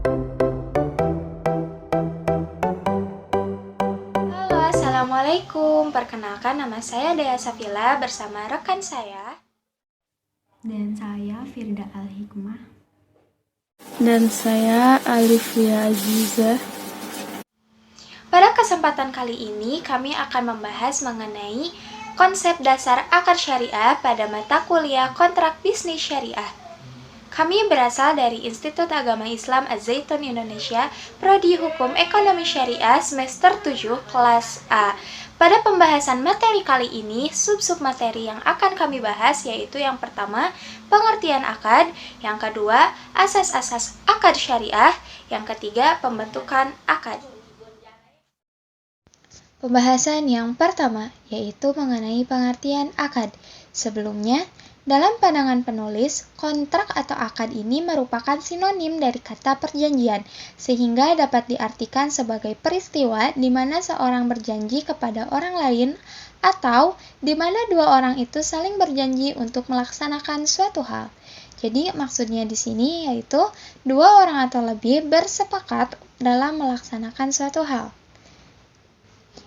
Halo, Assalamualaikum. Perkenalkan nama saya Dea Safila bersama rekan saya. Dan saya Firda Al-Hikmah. Dan saya Alifia Aziza. Pada kesempatan kali ini kami akan membahas mengenai konsep dasar akad syariah pada mata kuliah kontrak bisnis syariah. Kami berasal dari Institut Agama Islam Az-Zaitun Indonesia, Prodi Hukum Ekonomi Syariah semester 7 kelas A. Pada pembahasan materi kali ini, sub-sub materi yang akan kami bahas yaitu yang pertama, pengertian akad, yang kedua, asas-asas akad syariah, yang ketiga, pembentukan akad. Pembahasan yang pertama yaitu mengenai pengertian akad. Sebelumnya, dalam pandangan penulis, kontrak atau akad ini merupakan sinonim dari kata perjanjian, sehingga dapat diartikan sebagai peristiwa di mana seorang berjanji kepada orang lain atau di mana dua orang itu saling berjanji untuk melaksanakan suatu hal. Jadi maksudnya di sini yaitu dua orang atau lebih bersepakat dalam melaksanakan suatu hal.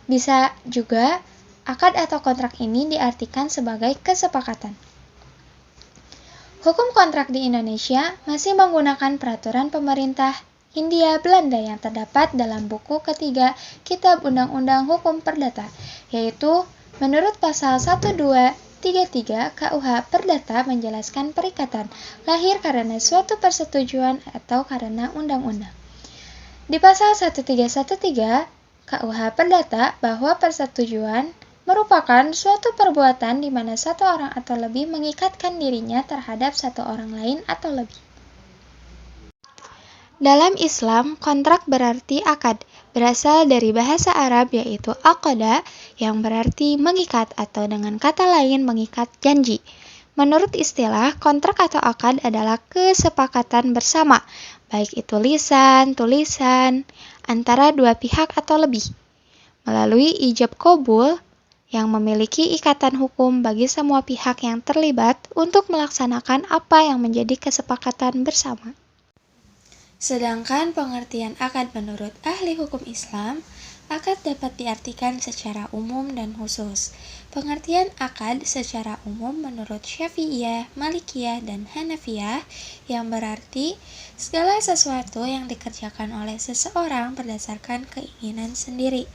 Bisa juga akad atau kontrak ini diartikan sebagai kesepakatan. Hukum kontrak di Indonesia masih menggunakan peraturan pemerintah Hindia Belanda yang terdapat dalam buku ketiga Kitab Undang-Undang Hukum Perdata, yaitu menurut pasal 1233 KUH Perdata menjelaskan perikatan lahir karena suatu persetujuan atau karena undang-undang. Di pasal 1313 KUH Perdata bahwa persetujuan merupakan suatu perbuatan di mana satu orang atau lebih mengikatkan dirinya terhadap satu orang lain atau lebih. Dalam Islam, kontrak berarti akad, berasal dari bahasa Arab yaitu aqada yang berarti mengikat atau dengan kata lain mengikat janji. Menurut istilah, kontrak atau akad adalah kesepakatan bersama, baik itu lisan, tulisan, antara dua pihak atau lebih, melalui ijab qabul yang memiliki ikatan hukum bagi semua pihak yang terlibat untuk melaksanakan apa yang menjadi kesepakatan bersama. Sedangkan pengertian akad menurut ahli hukum Islam, akad dapat diartikan secara umum dan khusus. Pengertian akad secara umum menurut Syafi'iyah, Malikiyah, dan Hanafiyah yang berarti segala sesuatu yang dikerjakan oleh seseorang berdasarkan keinginan sendiri,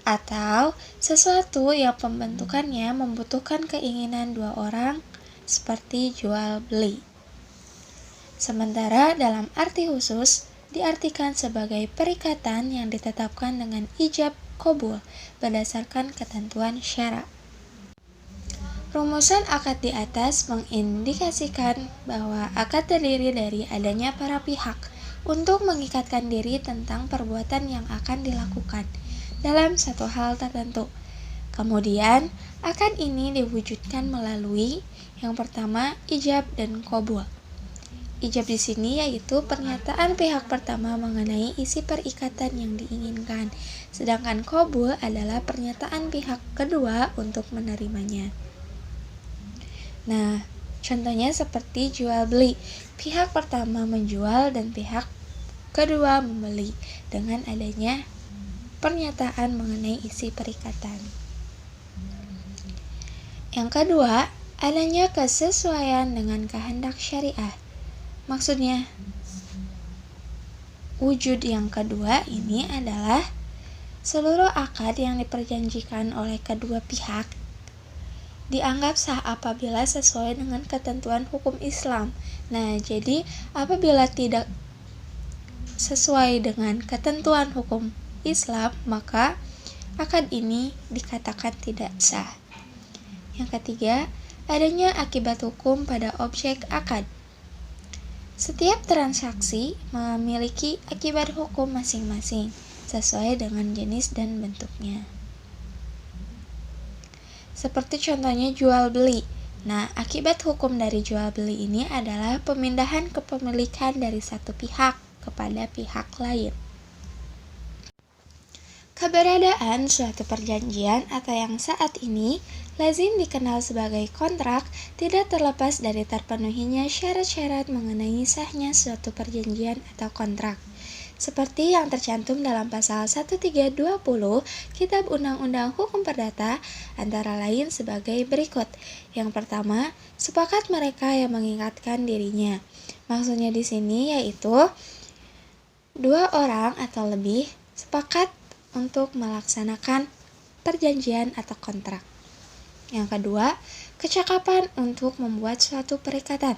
atau sesuatu yang pembentukannya membutuhkan keinginan dua orang seperti jual beli. Sementara dalam arti khusus diartikan sebagai perikatan yang ditetapkan dengan ijab qabul berdasarkan ketentuan syara. Rumusan akad di atas mengindikasikan bahwa akad terdiri dari adanya para pihak untuk mengikatkan diri tentang perbuatan yang akan dilakukan dalam satu hal tertentu. Kemudian, akad ini diwujudkan melalui yang pertama ijab dan qabul. Ijab di sini yaitu pernyataan pihak pertama mengenai isi perikatan yang diinginkan, sedangkan qabul adalah pernyataan pihak kedua untuk menerimanya. Nah, contohnya seperti jual beli. Pihak pertama menjual dan pihak kedua membeli dengan adanya pernyataan mengenai isi perikatan. Yang kedua, adanya kesesuaian dengan kehendak syariah. Maksudnya, wujud yang kedua ini adalah seluruh akad yang diperjanjikan oleh kedua pihak dianggap sah apabila sesuai dengan ketentuan hukum Islam. Nah, jadi apabila tidak sesuai dengan ketentuan hukum Islam, maka akad ini dikatakan tidak sah. Yang ketiga, adanya akibat hukum pada objek akad. Setiap transaksi memiliki akibat hukum masing-masing sesuai dengan jenis dan bentuknya. Seperti contohnya jual beli. Nah, akibat hukum dari jual beli ini adalah pemindahan kepemilikan dari satu pihak kepada pihak lain. Keberadaan suatu perjanjian atau yang saat ini lazim dikenal sebagai kontrak tidak terlepas dari terpenuhinya syarat-syarat mengenai sahnya suatu perjanjian atau kontrak. Seperti yang tercantum dalam pasal 1320 Kitab Undang-Undang Hukum Perdata antara lain sebagai berikut. Yang pertama, sepakat mereka yang mengingatkan dirinya. Maksudnya di sini yaitu dua orang atau lebih sepakat untuk melaksanakan perjanjian atau kontrak. Yang kedua, kecakapan untuk membuat suatu perikatan.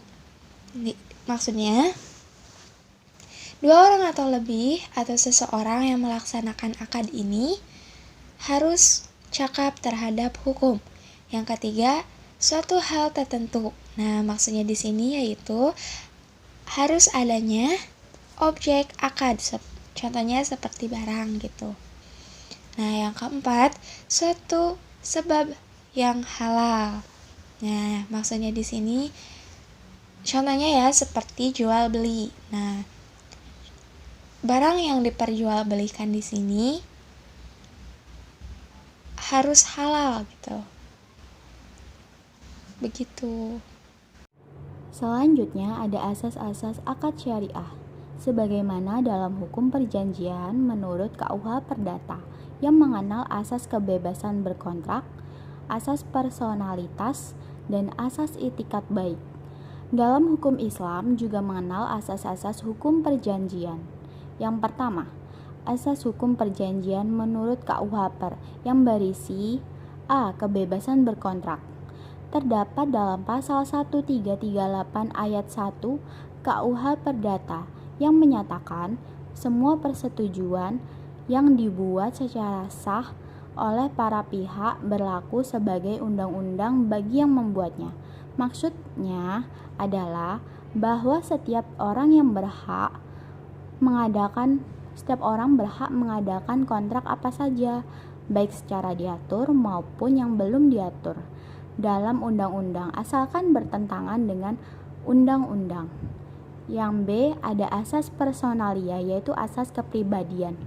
Maksudnya, dua orang atau lebih atau seseorang yang melaksanakan akad ini harus cakap terhadap hukum. Yang ketiga, suatu hal tertentu. Nah, maksudnya di sini yaitu harus adanya objek akad. Contohnya seperti barang gitu. Nah, yang keempat, suatu sebab yang halal. Nah, maksudnya di sini contohnya ya seperti jual beli. Nah, barang yang diperjualbelikan di sini harus halal gitu. Begitu. Selanjutnya ada asas-asas akad syariah. Sebagaimana dalam hukum perjanjian menurut KUH Perdata yang mengenal asas kebebasan berkontrak, asas personalitas, dan asas itikat baik. Dalam hukum Islam juga mengenal asas-asas hukum perjanjian. Yang pertama, asas hukum perjanjian menurut KUH Per yang berisi A. Kebebasan berkontrak. Terdapat dalam pasal 1338 ayat 1 KUH Perdata yang menyatakan semua persetujuan yang dibuat secara sah oleh para pihak berlaku sebagai undang-undang bagi yang membuatnya. Maksudnya adalah bahwa setiap orang berhak mengadakan kontrak apa saja, baik secara diatur maupun yang belum diatur dalam undang-undang asalkan bertentangan dengan undang-undang. Yang B, ada asas personalia yaitu asas kepribadian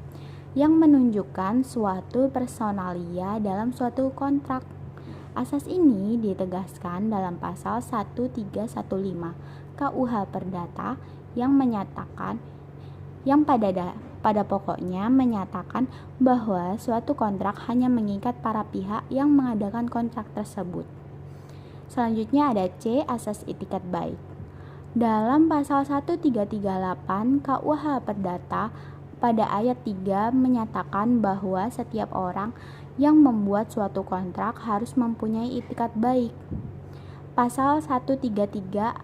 yang menunjukkan suatu personalia dalam suatu kontrak. Asas ini ditegaskan dalam pasal 1315 KUH Perdata yang pada pokoknya menyatakan bahwa suatu kontrak hanya mengikat para pihak yang mengadakan kontrak tersebut. Selanjutnya ada C, asas itikat baik. Dalam pasal 1338 KUH Perdata pada ayat 3 menyatakan bahwa setiap orang yang membuat suatu kontrak harus mempunyai itikat baik. Pasal 1338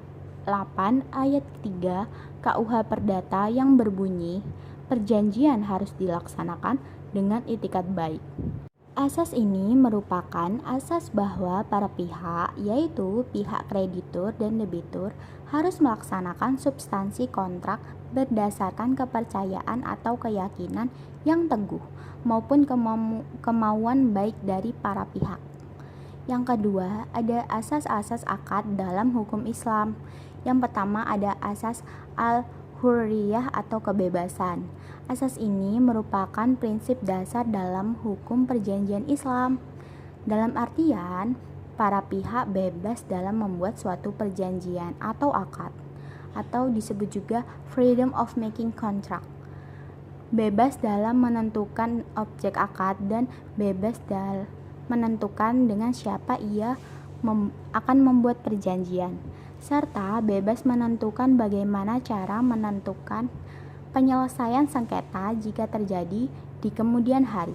ayat 3 KUH Perdata yang berbunyi, perjanjian harus dilaksanakan dengan itikat baik. Asas ini merupakan asas bahwa para pihak, yaitu pihak kreditur dan debitur, harus melaksanakan substansi kontrak berdasarkan kepercayaan atau keyakinan yang teguh maupun kemauan baik dari para pihak. Yang kedua, ada asas-asas akad dalam hukum Islam. Yang pertama ada asas al-hurriyah atau kebebasan. Asas ini merupakan prinsip dasar dalam hukum perjanjian Islam. Dalam artian, para pihak bebas dalam membuat suatu perjanjian atau akad, atau disebut juga freedom of making contract. Bebas dalam menentukan objek akad dan bebas dalam menentukan dengan siapa ia akan membuat perjanjian, serta bebas menentukan bagaimana cara menentukan penyelesaian sengketa jika terjadi di kemudian hari.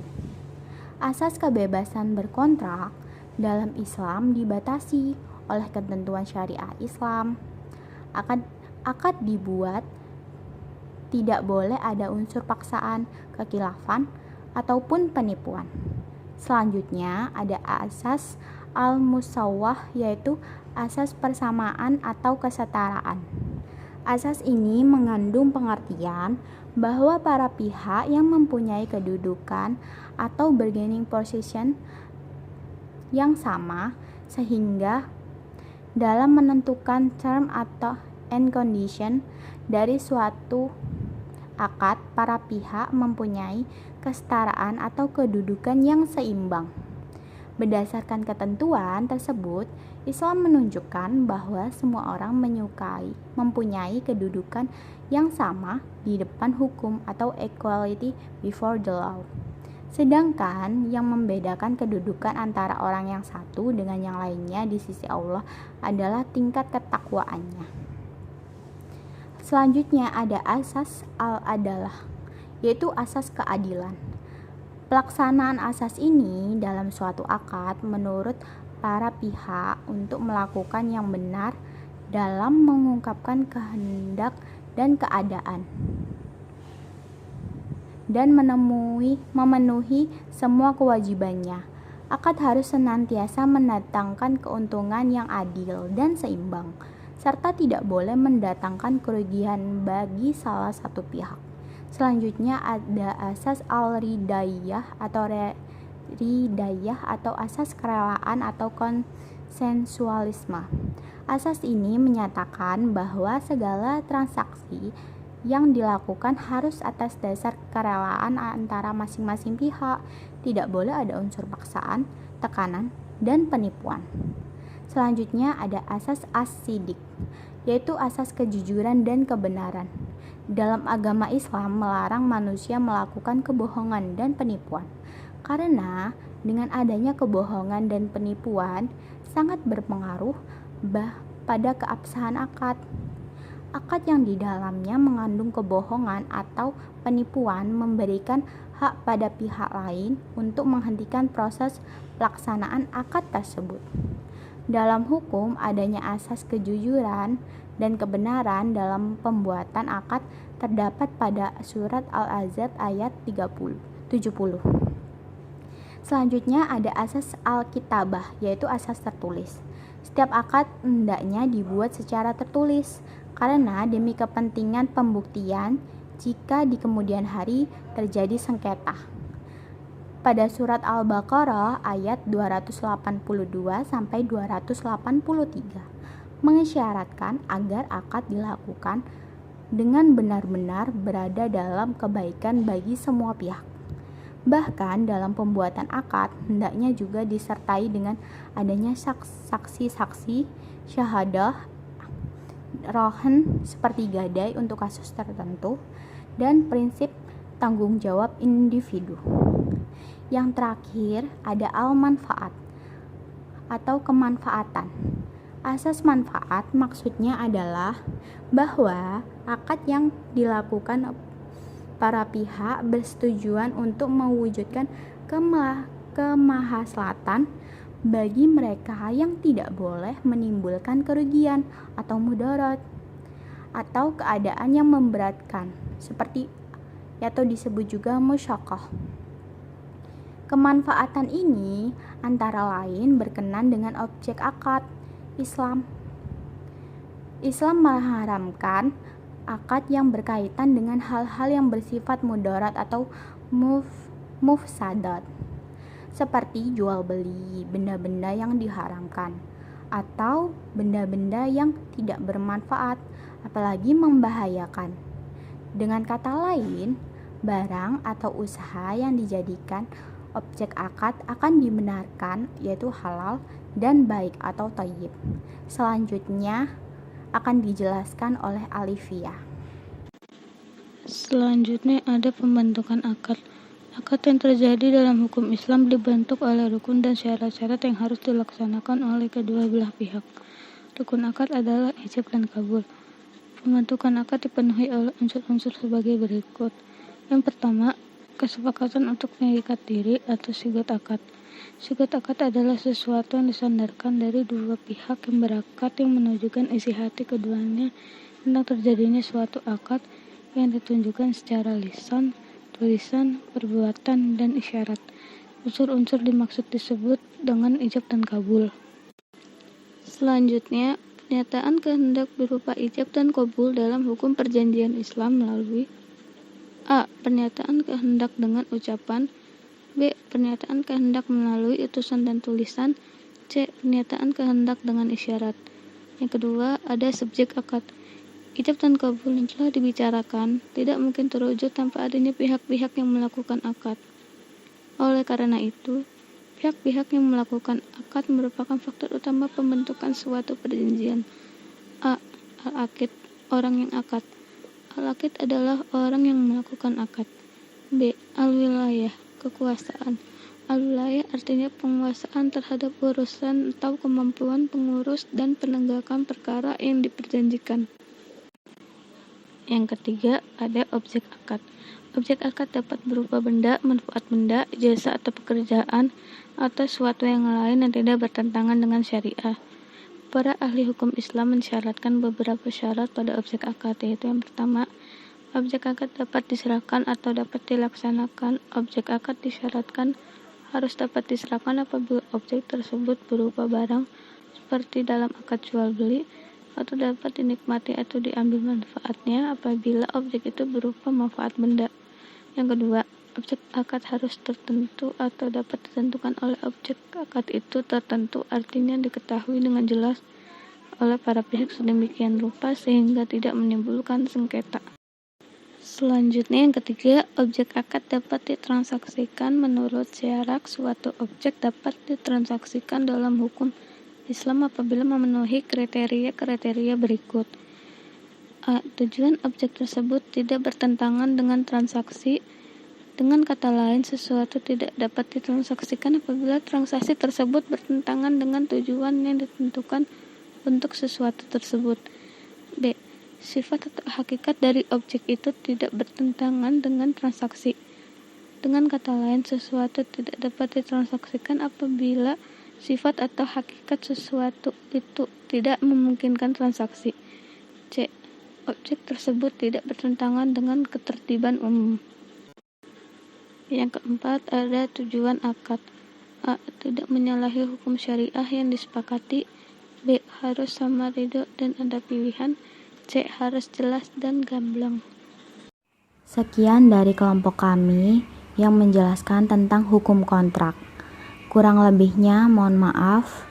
Asas kebebasan berkontrak dalam Islam dibatasi oleh ketentuan syariah Islam. Akad dibuat tidak boleh ada unsur paksaan, kekhilafan, ataupun penipuan. Selanjutnya ada asas al-musawwah yaitu asas persamaan atau kesetaraan. Asas ini mengandung pengertian bahwa para pihak yang mempunyai kedudukan atau bargaining position yang sama sehingga dalam menentukan term atau and condition dari suatu akad, para pihak mempunyai kesetaraan atau kedudukan yang seimbang. Berdasarkan ketentuan tersebut, Islam menunjukkan bahwa semua orang mempunyai kedudukan yang sama di depan hukum atau equality before the law. Sedangkan yang membedakan kedudukan antara orang yang satu dengan yang lainnya di sisi Allah adalah tingkat ketakwaannya. Selanjutnya ada asas al-adalah, yaitu asas keadilan. Pelaksanaan asas ini dalam suatu akad menurut para pihak untuk melakukan yang benar dalam mengungkapkan kehendak dan keadaan dan memenuhi semua kewajibannya. Akad harus senantiasa mendatangkan keuntungan yang adil dan seimbang, serta tidak boleh mendatangkan kerugian bagi salah satu pihak. Selanjutnya ada asas al-ridayah atau asas kerelaan atau konsensualisme. Asas ini menyatakan bahwa segala transaksi yang dilakukan harus atas dasar kerelaan antara masing-masing pihak, tidak boleh ada unsur paksaan, tekanan, dan penipuan. Selanjutnya ada asas as-sidik, yaitu asas kejujuran dan kebenaran. Dalam agama Islam melarang manusia melakukan kebohongan dan penipuan, karena dengan adanya kebohongan dan penipuan sangat berpengaruh pada keabsahan akad. Akad yang di dalamnya mengandung kebohongan atau penipuan memberikan hak pada pihak lain untuk menghentikan proses pelaksanaan akad tersebut. Dalam hukum, adanya asas kejujuran dan kebenaran dalam pembuatan akad terdapat pada surat Al-Ahzab ayat 70. Selanjutnya ada asas al-kitabah, yaitu asas tertulis. Setiap akad hendaknya dibuat secara tertulis, karena demi kepentingan pembuktian jika di kemudian hari terjadi sengketa. Pada surat Al-Baqarah ayat 282 sampai 283 mengisyaratkan agar akad dilakukan dengan benar-benar berada dalam kebaikan bagi semua pihak. Bahkan dalam pembuatan akad hendaknya juga disertai dengan adanya saksi-saksi, syahadah, rohan seperti gadai untuk kasus tertentu, dan prinsip tanggung jawab individu. Yang terakhir ada al-manfaat atau kemanfaatan. Asas manfaat maksudnya adalah bahwa akad yang dilakukan para pihak bersetujuan untuk mewujudkan kemahaslahatan bagi mereka yang tidak boleh menimbulkan kerugian atau mudarat atau keadaan yang memberatkan, seperti atau disebut juga musyaqqah. Kemanfaatan ini antara lain berkenan dengan objek akad. Islam mengharamkan akad yang berkaitan dengan hal-hal yang bersifat mudarat atau mufsadat, seperti jual beli benda-benda yang diharamkan atau benda-benda yang tidak bermanfaat apalagi membahayakan. Dengan kata lain, barang atau usaha yang dijadikan objek akad akan dibenarkan, yaitu halal dan baik atau thayyib. Selanjutnya akan dijelaskan oleh Alifia. Selanjutnya ada pembentukan akad. Akad yang terjadi dalam hukum Islam dibentuk oleh rukun dan syarat-syarat yang harus dilaksanakan oleh kedua belah pihak. Rukun akad adalah ijab dan kabul. Pembentukan akad dipenuhi oleh unsur-unsur sebagai berikut. Yang pertama, kesepakatan untuk mengikat diri atau sigat akad. Sigat akad adalah sesuatu yang disandarkan dari dua pihak yang berakad yang menunjukkan isi hati keduanya tentang terjadinya suatu akad yang ditunjukkan secara lisan, tulisan, perbuatan, dan isyarat. Unsur-unsur dimaksud disebut dengan ijab dan kabul. Selanjutnya, pernyataan kehendak berupa ijab dan kabul dalam hukum perjanjian Islam melalui A. Pernyataan kehendak dengan ucapan. B. Pernyataan kehendak melalui utusan dan tulisan. C. Pernyataan kehendak dengan isyarat. Yang kedua, ada subjek akad. Ijab dan kabul yang telah dibicarakan tidak mungkin terwujud tanpa adanya pihak-pihak yang melakukan akad. Oleh karena itu, pihak-pihak yang melakukan akad merupakan faktor utama pembentukan suatu perjanjian. A. Al-akid, orang yang akad. Al-akid adalah orang yang melakukan akad. B. Al-wilayah, kekuasaan. Al-wilayah artinya penguasaan terhadap urusan atau kemampuan pengurus dan penegakan perkara yang diperjanjikan. Yang ketiga, ada objek akad. Objek akad dapat berupa benda, manfaat benda, jasa atau pekerjaan, atau suatu yang lain yang tidak bertentangan dengan syariah. Para ahli hukum Islam mensyaratkan beberapa syarat pada objek akad, yaitu yang pertama, objek akad dapat diserahkan atau dapat dilaksanakan. Objek akad disyaratkan harus dapat diserahkan apabila objek tersebut berupa barang, seperti dalam akad jual beli, atau dapat dinikmati atau diambil manfaatnya apabila objek itu berupa manfaat benda. Yang kedua, objek akad harus tertentu atau dapat ditentukan oleh objek akad itu tertentu, artinya diketahui dengan jelas oleh para pihak sedemikian rupa sehingga tidak menimbulkan sengketa. Selanjutnya yang ketiga, objek akad dapat ditransaksikan. Menurut syarak, suatu objek dapat ditransaksikan dalam hukum Islam apabila memenuhi kriteria berikut. A. Tujuan objek tersebut tidak bertentangan dengan transaksi. Dengan kata lain, sesuatu tidak dapat ditransaksikan apabila transaksi tersebut bertentangan dengan tujuan yang ditentukan untuk sesuatu tersebut. B. Sifat atau hakikat dari objek itu tidak bertentangan dengan transaksi. Dengan kata lain, sesuatu tidak dapat ditransaksikan apabila sifat atau hakikat sesuatu itu tidak memungkinkan transaksi. C. Objek tersebut tidak bertentangan dengan ketertiban umum. Yang keempat, ada tujuan akad. A. Tidak menyalahi hukum syariah yang disepakati. B. Harus sama ridho dan ada pilihan. C. Harus jelas dan gamblang. Sekian dari kelompok kami yang menjelaskan tentang hukum kontrak. Kurang lebihnya mohon maaf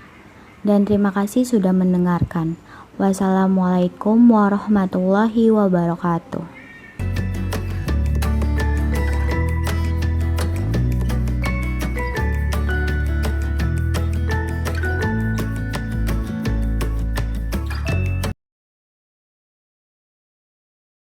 dan terima kasih sudah mendengarkan. Wassalamualaikum warahmatullahi wabarakatuh.